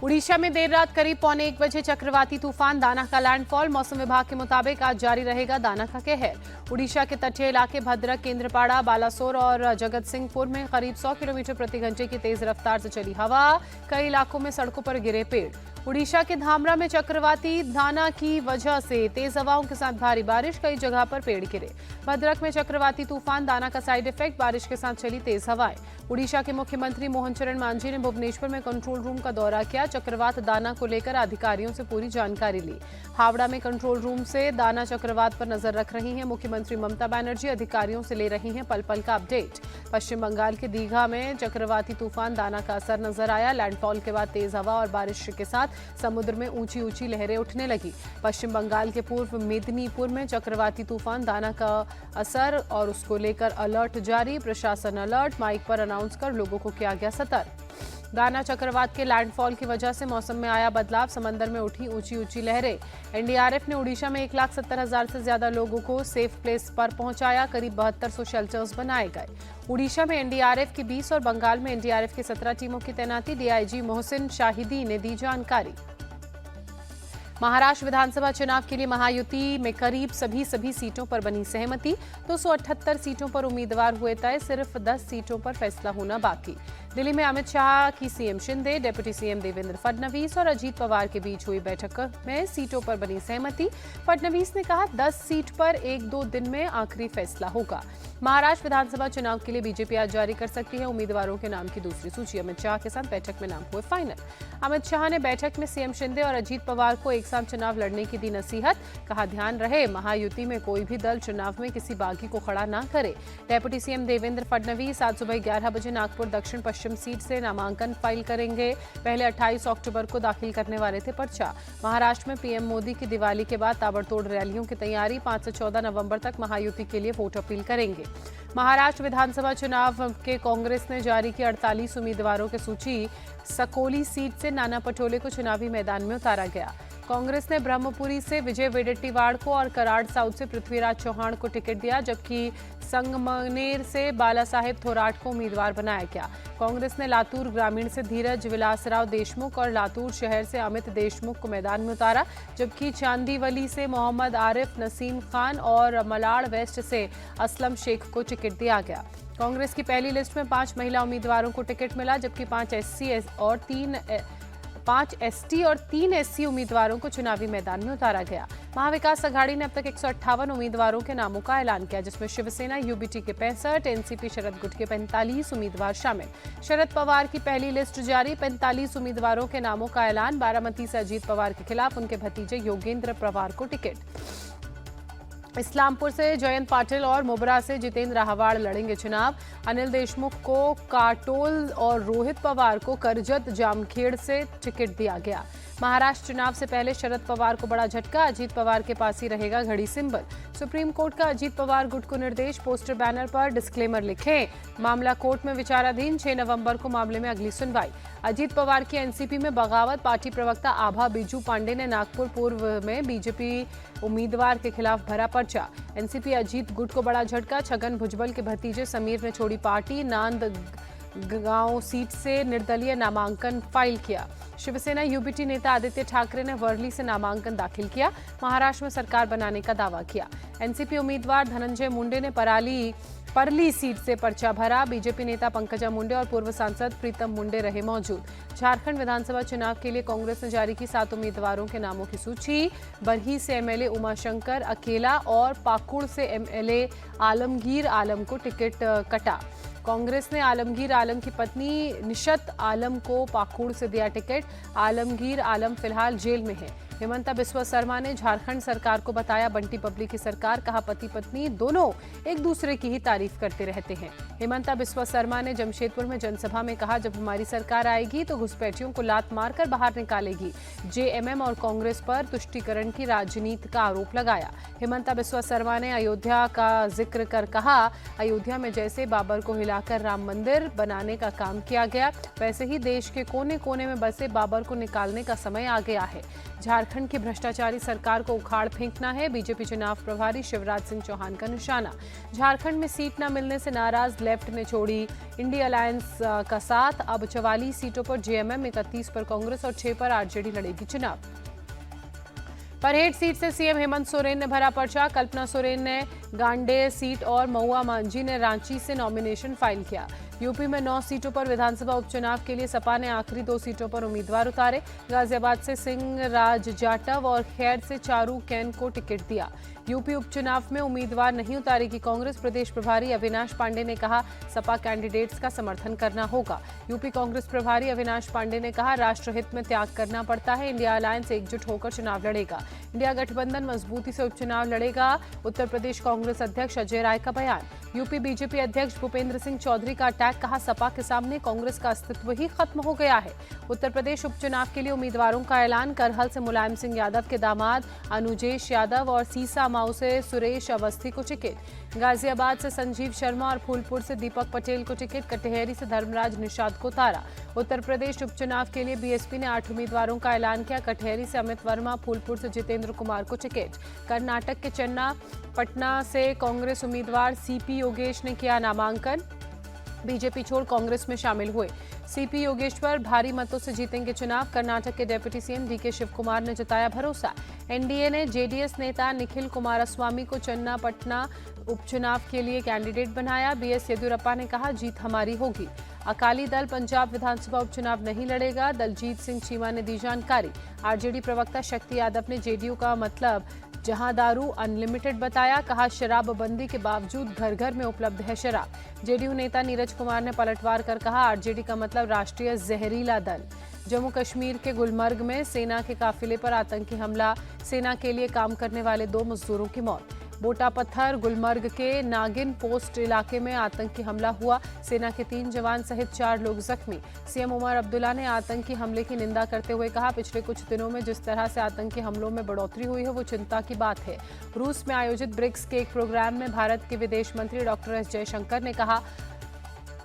उड़ीसा में देर रात करीब 1:45 बजे चक्रवाती तूफान दाना का लैंडफॉल। मौसम विभाग के मुताबिक आज जारी रहेगा दाना का कहर। उड़ीसा के तटीय इलाके भद्रक, केंद्रपाड़ा, बालासोर और जगत सिंहपुर में करीब 100 किलोमीटर प्रति घंटे की तेज रफ्तार से चली हवा। कई इलाकों में सड़कों पर गिरे पेड़। उड़ीसा के धामरा में चक्रवाती दाना की वजह से तेज हवाओं के साथ भारी बारिश, कई जगह पर पेड़ गिरे। भद्रक में चक्रवाती तूफान दाना का साइड इफेक्ट, बारिश के साथ चली तेज हवाएं। उड़ीसा के मुख्यमंत्री मोहन चरण मांझी ने भुवनेश्वर में कंट्रोल रूम का दौरा किया। चक्रवात दाना को लेकर अधिकारियों से पूरी जानकारी ली। हावड़ा में कंट्रोल रूम से दाना चक्रवात पर नजर रख रही हैं मुख्यमंत्री ममता बनर्जी। अधिकारियों से ले रही हैं पल पल का अपडेट। पश्चिम बंगाल के दीघा में चक्रवाती तूफान दाना का असर नजर आया। लैंडफॉल के बाद तेज हवा और बारिश के साथ समुद्र में ऊंची ऊंची लहरें उठने लगी। पश्चिम बंगाल के पूर्व मेदिनीपुर में चक्रवाती तूफान दाना का असर और उसको लेकर अलर्ट जारी। प्रशासन अलर्ट, माइक पर अनाउंस कर लोगों को किया गया सतर्क। दाना चक्रवात के लैंडफॉल की वजह से मौसम में आया बदलाव, समंदर में उठी ऊंची ऊंची लहरें। एनडीआरएफ ने उड़ीसा में 1,70,000 से ज्यादा लोगों को सेफ प्लेस पर पहुंचाया। करीब 7200 शेल्टर्स बनाए गए। उड़ीसा में एनडीआरएफ की 20 और बंगाल में एनडीआरएफ की 17 टीमों की तैनाती। डीआईजी मोहसिन शाहिदी ने दी जानकारी। महाराष्ट्र विधानसभा चुनाव के लिए महायुति में करीब सभी सीटों पर बनी सहमति। 278 सीटों पर उम्मीदवार हुए तय, सिर्फ 10 सीटों पर फैसला होना बाकी। दिल्ली में अमित शाह की CM Shinde, deputy CM Devendra Fadnavis और अजीत पवार के बीच हुई बैठक में सीटों पर बनी सहमति। फडणवीस ने कहा 10 सीट पर 1-2 दिन में आखिरी फैसला होगा। महाराष्ट्र विधानसभा चुनाव के लिए बीजेपी आज जारी कर सकती है उम्मीदवारों के नाम की दूसरी सूची। अमित शाह के साथ बैठक में नाम हुए फाइनल। अमित शाह ने बैठक में सीएम शिंदे और अजीत पवार को एक साथ चुनाव लड़ने की दी नसीहत। कहा ध्यान रहे महायुति में कोई भी दल चुनाव में किसी बागी को खड़ा ना करे। डिप्टी सीएम देवेंद्र फडणवीस आज सुबह 11 बजे नागपुर दक्षिण पश्चिम सीट से नामांकन फाइल करेंगे। पहले 28 अक्टूबर को दाखिल करने वाले थे पर्चा। महाराष्ट्र में पीएम मोदी की दिवाली के बाद ताबड़तोड़ रैलियों की तैयारी। 5 से 14 नवंबर तक महायुति के लिए वोट अपील करेंगे। महाराष्ट्र विधानसभा चुनाव के कांग्रेस ने जारी की 48 उम्मीदवारों की सूची। सकोली सीट से नाना पटोले को चुनावी मैदान में उतारा गया। कांग्रेस ने ब्रह्मपुरी से विजय वेडेट्टीवाड़ को और कराड़ साउथ से पृथ्वीराज चौहान को टिकट दिया, जबकि संगमनेर से बाला साहेब थोराट को उम्मीदवार बनाया गया। कांग्रेस ने लातूर ग्रामीण से धीरज विलासराव देशमुख और लातूर शहर से अमित देशमुख को मैदान में उतारा, जबकि चांदीवली से मोहम्मद आरिफ नसीम खान और मलाड़ वेस्ट से असलम शेख को टिकट दिया गया। कांग्रेस की पहली लिस्ट में 5 महिला उम्मीदवारों को टिकट मिला, जबकि 5 एसटी और 3 एससी उम्मीदवारों को चुनावी मैदान में उतारा गया। महाविकास अघाड़ी ने अब तक 158 उम्मीदवारों के नामों का ऐलान किया, जिसमें शिवसेना यूबीटी के 65, एनसीपी शरद गुट के 45 उम्मीदवार शामिल। शरद पवार की पहली लिस्ट जारी, 45 उम्मीदवारों के नामों का ऐलान। बारामती से अजीत पवार के खिलाफ उनके भतीजे योगेंद्र पवार को टिकट। इस्लामपुर से जयंत पाटिल और मोबरा से जितेंद्र राहवाड़ लड़ेंगे चुनाव। अनिल देशमुख को काटोल और रोहित पवार को करजत जामखेड़ से टिकट दिया गया। महाराष्ट्र चुनाव से पहले शरद पवार को बड़ा झटका, अजीत पवार के पास ही रहेगा घड़ी सिंबल। सुप्रीम कोर्ट का अजीत पवार गुट को निर्देश, पोस्टर बैनर पर डिस्क्लेमर लिखें। मामला कोर्ट में विचाराधीन, 6 नवंबर को मामले में अगली सुनवाई। अजीत पवार की एनसीपी में बगावत, पार्टी प्रवक्ता आभा बिजू पांडे ने नागपुर पूर्व में बीजेपी उम्मीदवार के खिलाफ भरा पर्चा। एनसीपी अजीत गुट को बड़ा झटका, छगन भुजबल के भतीजे समीर ने छोड़ी पार्टी। नांदगांव सीट से निर्दलीय नामांकन फाइल किया। शिवसेना यूबीटी नेता आदित्य ठाकरे ने वर्ली से नामांकन दाखिल किया। महाराष्ट्र में सरकार बनाने का दावा किया। एनसीपी उम्मीदवार धनंजय मुंडे ने परली सीट से पर्चा भरा। बीजेपी नेता पंकजा मुंडे और पूर्व सांसद प्रीतम मुंडे रहे मौजूद। झारखंड विधानसभा चुनाव के लिए कांग्रेस ने जारी की 7 उम्मीदवारों के नामों की सूची। बरही से एमएलए उमाशंकर अकेला और पाकुड़ से एमएलए आलमगीर आलम को टिकट कटा। कांग्रेस ने आलमगीर आलम की पत्नी निशत आलम को पाकुड़ से दिया टिकट। आलमगीर आलम फिलहाल जेल में है। हेमंता बिस्वा शर्मा ने झारखंड सरकार को बताया बंटी पब्लिक की सरकार। कहा पति पत्नी दोनों एक दूसरे की ही तारीफ करते रहते हैं। हेमंता बिस्वा शर्मा ने जमशेदपुर में जनसभा में कहा जब हमारी सरकार आएगी तो घुसपैठियों को लात मारकर बाहर निकालेगी। जेएमएम और कांग्रेस पर तुष्टीकरण की राजनीति का आरोप लगाया। हेमंता बिस्वा शर्मा ने अयोध्या का जिक्र कर कहा अयोध्या में जैसे बाबर को हिलाकर राम मंदिर बनाने का काम किया गया, वैसे ही देश के कोने कोने में बसे बाबर को निकालने का समय आ गया है। झारखंड झारखंड की भ्रष्टाचारी सरकार को उखाड़ फेंकना है, बीजेपी चुनाव प्रभारी शिवराज सिंह चौहान का निशाना। झारखंड में सीट न मिलने से नाराज लेफ्ट ने छोड़ी इंडिया अलायंस का साथ। अब 44 सीटों पर जेएमएम, 31 पर कांग्रेस और 6 पर आरजेडी लड़ेगी चुनाव। परहेट सीट से सीएम हेमंत सोरेन ने भरा पर्चा। कल्पना सोरेन ने गांडेय सीट और महुआ मांझी ने रांची से नॉमिनेशन फाइल किया। यूपी में 9 सीटों पर विधानसभा उपचुनाव के लिए सपा ने आखिरी 2 सीटों पर उम्मीदवार उतारे। गाजियाबाद से सिंह राज जाटव और खैर से चारू कैन को टिकट दिया। यूपी उपचुनाव में उम्मीदवार नहीं उतारेगी कांग्रेस। प्रदेश प्रभारी अविनाश पांडे ने कहा, सपा कैंडिडेट्स का समर्थन करना होगा। यूपी कांग्रेस प्रभारी अविनाश पांडे ने कहा, राष्ट्रहित में त्याग करना पड़ता है। इंडिया अलायंस एकजुट होकर चुनाव लड़ेगा। इंडिया गठबंधन मजबूती से उपचुनाव लड़ेगा। उत्तर प्रदेश कांग्रेस अध्यक्ष अजय राय का बयान। यूपी बीजेपी अध्यक्ष भूपेंद्र सिंह चौधरी का अटैक, कहा, सपा के सामने कांग्रेस का अस्तित्व ही खत्म हो गया है। उत्तर प्रदेश उपचुनाव के लिए उम्मीदवारों का ऐलान। करहल से मुलायम सिंह यादव के दामाद अनुजेश यादव और सीसा माऊ से सुरेश अवस्थी को टिकट। गाजियाबाद से संजीव शर्मा और फूलपुर से दीपक पटेल को टिकट। कटहरी से धर्मराज निषाद को उतारा। उत्तर प्रदेश उपचुनाव के लिए बीएसपी ने 8 उम्मीदवारों का ऐलान किया। कटहरी से अमित वर्मा, फूलपुर से जितेंद्र कुमार को टिकट। कर्नाटक के चन्ना पटना से कांग्रेस उम्मीदवार सीपी योगेश ने किया नामांकन। बीजेपी छोड़ कांग्रेस में शामिल हुए। सीपी योगेश्वर भारी मतों से जीतेंगे चुनाव। कर्नाटक के deputy CM DK Shivakumar ने जताया भरोसा। एनडीए ने जेडीएस नेता निखिल कुमारस्वामी को चन्ना पटना उपचुनाव के लिए कैंडिडेट बनाया। बीएस येदियुरप्पा ने कहा, जीत हमारी होगी। अकाली दल पंजाब विधानसभा उपचुनाव नहीं लड़ेगा। दलजीत सिंह चीमा ने दी जानकारी। आरजेडी प्रवक्ता शक्ति यादव ने जेडीयू का मतलब जहां दारू अनलिमिटेड बताया। कहा, शराबबंदी के बावजूद घर घर में उपलब्ध है शराब। जेडीयू नेता नीरज कुमार ने पलटवार कर कहा, आरजेडी का मतलब राष्ट्रीय जहरीला दल। जम्मू कश्मीर के गुलमर्ग में सेना के काफिले पर आतंकी हमला, सेना के लिए काम करने वाले 2 मजदूरों की मौत। बोटा पत्थर गुलमर्ग के नागिन पोस्ट इलाके में आतंकी हमला हुआ, सेना के 3 जवान सहित 4 लोग जख्मी। सीएम उमर अब्दुल्ला ने आतंकी हमले की निंदा करते हुए कहा, पिछले कुछ दिनों में जिस तरह से आतंकी हमलों में बढ़ोतरी हुई है वो चिंता की बात है। रूस में आयोजित ब्रिक्स के एक प्रोग्राम में भारत के विदेश मंत्री डॉक्टर एस जयशंकर ने कहा,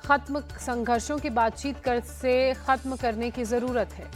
खत्म संघर्षों की बातचीत से खत्म करने की जरूरत है।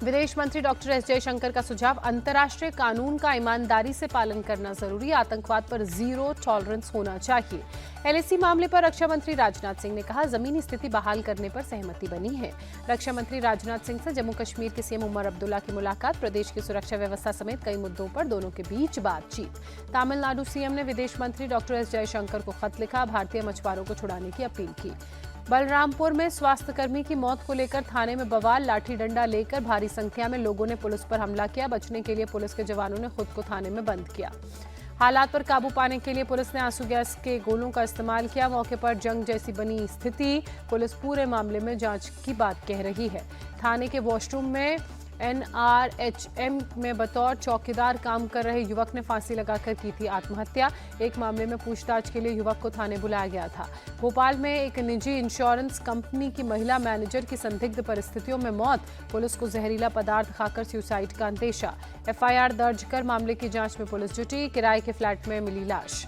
विदेश मंत्री डॉक्टर एस जयशंकर का सुझाव, अंतर्राष्ट्रीय कानून का ईमानदारी से पालन करना जरूरी, आतंकवाद पर जीरो टॉलरेंस होना चाहिए। एलएसी मामले पर रक्षा मंत्री राजनाथ सिंह ने कहा, जमीनी स्थिति बहाल करने पर सहमति बनी है। रक्षा मंत्री राजनाथ सिंह से जम्मू कश्मीर के सीएम उमर अब्दुल्ला की मुलाकात, प्रदेश की सुरक्षा व्यवस्था समेत कई मुद्दों पर दोनों के बीच बातचीत। तमिलनाडु सीएम ने विदेश मंत्री डॉक्टर एस जयशंकर को खत लिखा, भारतीय मछुआरों को छुड़ाने की अपील की। बलरामपुर में स्वास्थ्यकर्मी की मौत को लेकर थाने में बवाल, लाठी डंडा लेकर भारी संख्या में लोगों ने पुलिस पर हमला किया। बचने के लिए पुलिस के जवानों ने खुद को थाने में बंद किया। हालात पर काबू पाने के लिए पुलिस ने आंसू गैस के गोलों का इस्तेमाल किया। मौके पर जंग जैसी बनी स्थिति, पुलिस पूरे मामले में जांच की बात कह रही है। थाने के वॉशरूम में एनआरएचएम में बतौर चौकीदार काम कर रहे युवक ने फांसी लगाकर की थी आत्महत्या। एक मामले में पूछताछ के लिए युवक को थाने बुलाया गया था। भोपाल में एक निजी इंश्योरेंस कंपनी की महिला मैनेजर की संदिग्ध परिस्थितियों में मौत, पुलिस को जहरीला पदार्थ खाकर सुसाइड का अंदेशा। एफआईआर दर्ज कर मामले की जांच में पुलिस जुटी। किराए के फ्लैट में मिली लाश।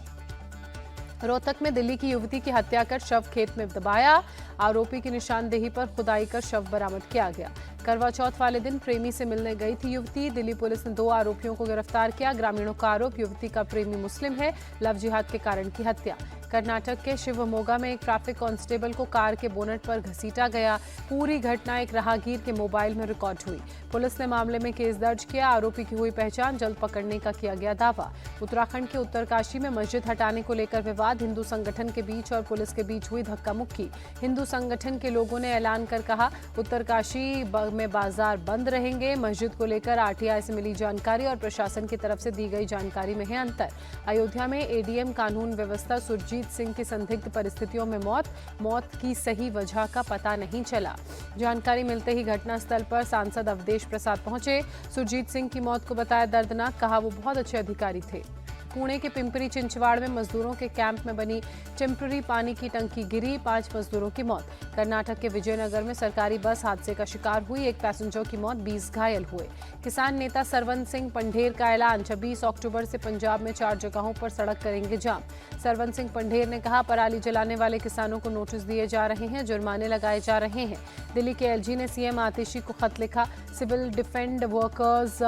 रोहतक में दिल्ली की युवती की हत्या कर शव खेत में दबाया, आरोपी की निशानदेही पर खुदाई कर शव बरामद किया गया। करवा चौथ वाले दिन प्रेमी से मिलने गई थी युवती। दिल्ली पुलिस ने 2 आरोपियों को गिरफ्तार किया। ग्रामीणों का आरोप, युवती का प्रेमी मुस्लिम है, लव जिहाद के कारण की हत्या। कर्नाटक के शिवमोगा में एक ट्रैफिक कांस्टेबल को कार के बोनट पर घसीटा गया। पूरी घटना एक राहगीर के मोबाइल में रिकॉर्ड हुई। पुलिस ने मामले में केस दर्ज किया। आरोपी की हुई पहचान, जल्द पकड़ने का किया गया दावा। उत्तराखंड के उत्तरकाशी में मस्जिद हटाने को लेकर विवाद, हिंदू संगठन के बीच और पुलिस के बीच हुई धक्का मुक्की। हिंदू संगठन के लोगों ने ऐलान कर कहा, उत्तरकाशी में बाजार बंद रहेंगे। मस्जिद को लेकर आरटीआई से मिली जानकारी और प्रशासन की तरफ से दी गई जानकारी में है अंतर। अयोध्या में एडीएम कानून व्यवस्था सुरजीत सिंह की संदिग्ध परिस्थितियों में मौत की सही वजह का पता नहीं चला। जानकारी मिलते ही घटनास्थल पर सांसद अवधेश प्रसाद पहुंचे। सुरजीत सिंह की मौत को बताया दर्दनाक, कहा वो बहुत अच्छे अधिकारी थे। पुणे के पिंपरी चिंचवाड़ में मजदूरों के कैंप में बनी टेम्पररी पानी की टंकी गिरी, 5 मजदूरों की मौत। कर्नाटक के विजयनगर में सरकारी बस हादसे का शिकार हुई, 1 पैसेंजर की मौत, 20 घायल हुए। किसान नेता सरवन सिंह पंढेर का ऐलान, 26 अक्टूबर से पंजाब में 4 जगहों पर सड़क करेंगे जाम। सरवन सिंह पंढेर ने कहा, पराली जलाने वाले किसानों को नोटिस दिए जा रहे हैं, जुर्माने लगाए जा रहे हैं। दिल्ली के एलजी ने सीएम आतिशी को खत लिखा, सिविल डिफेंस वर्कर्स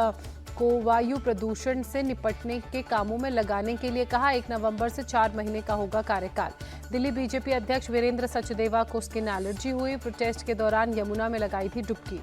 को वायु प्रदूषण से निपटने के कामों में लगाने के लिए कहा। 1 नवंबर से 4 महीने का होगा कार्यकाल। दिल्ली बीजेपी अध्यक्ष वीरेंद्र सचदेवा को स्किन एलर्जी हुई, प्रोटेस्ट के दौरान यमुना में लगाई थी डुबकी।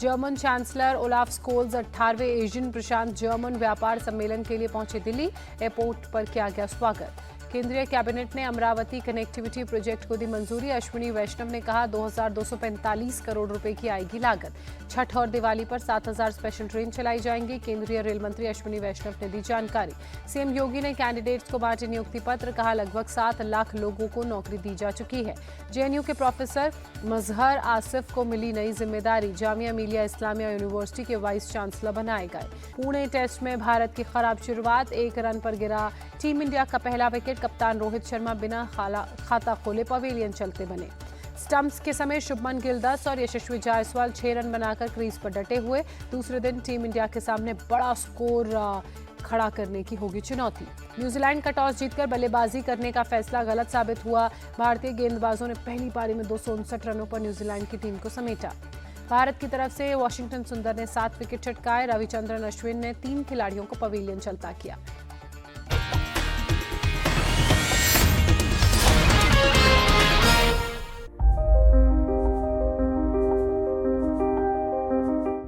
जर्मन चांसलर ओलाफ स्कोल्स 18वें एशियन प्रशांत जर्मन व्यापार सम्मेलन के लिए पहुंचे दिल्ली, एयरपोर्ट पर किया गया स्वागत। केंद्रीय कैबिनेट ने अमरावती कनेक्टिविटी प्रोजेक्ट को दी मंजूरी, अश्विनी वैष्णव ने कहा 2245 करोड़ रुपए की आएगी लागत। छठ और दिवाली पर 7000 स्पेशल ट्रेन चलाई जाएंगी, केंद्रीय रेल मंत्री अश्विनी वैष्णव ने दी जानकारी। सीएम योगी ने कैंडिडेट्स को बांटे नियुक्ति पत्र, कहा लगभग 7 लाख लोगों को नौकरी दी जा चुकी है। जेएनयू के प्रोफेसर मजहर आसिफ को मिली नई जिम्मेदारी, जामिया मिलिया इस्लामिया यूनिवर्सिटी के वाइस चांसलर बनाए गए। पुणे टेस्ट में भारत की खराब शुरुआत, 1 रन पर गिरा टीम इंडिया का पहला विकेट, कप्तान रोहित शर्मा बिना खाता खोले पवेलियन चलते बने। स्टंप्स के समय शुभमन गिल 10 और यशस्वी जायसवाल 6 रन बनाकर क्रीज पर डटे हुए। दूसरे दिन टीम इंडिया के सामने बड़ा स्कोर खड़ा करने की होगी चुनौती। न्यूजीलैंड का टॉस जीतकर बल्लेबाजी करने का फैसला गलत साबित हुआ। भारतीय गेंदबाजों ने पहली पारी में 259 रनों पर न्यूजीलैंड की टीम को समेटा। भारत की तरफ से वॉशिंगटन सुंदर ने 7 विकेट चटकाए, रविचंद्रन अश्विन ने 3 खिलाड़ियों को पवेलियन चलता किया।